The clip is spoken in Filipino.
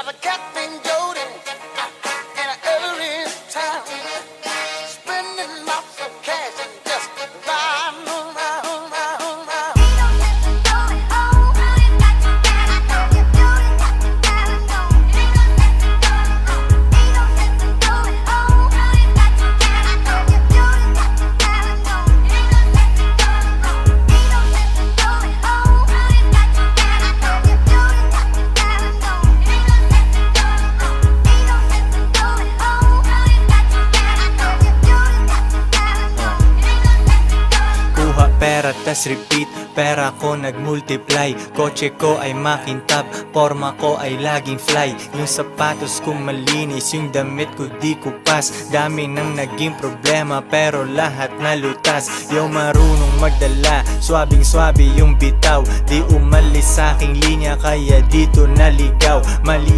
got a cat named Jody in an early town, spending lots of cash and just riding around, round, round. Pera tas repeat, pera ko nagmultiply. Kotse ko ay makintab, forma ko ay laging fly. Yung sapatos ko malinis, yung damit ko di kupas. Dami nang naging problema pero lahat nalutas. Yung marunong magdala, swabing swabe yung bitaw. Di umalis sa aking linya kaya dito naligaw. Mali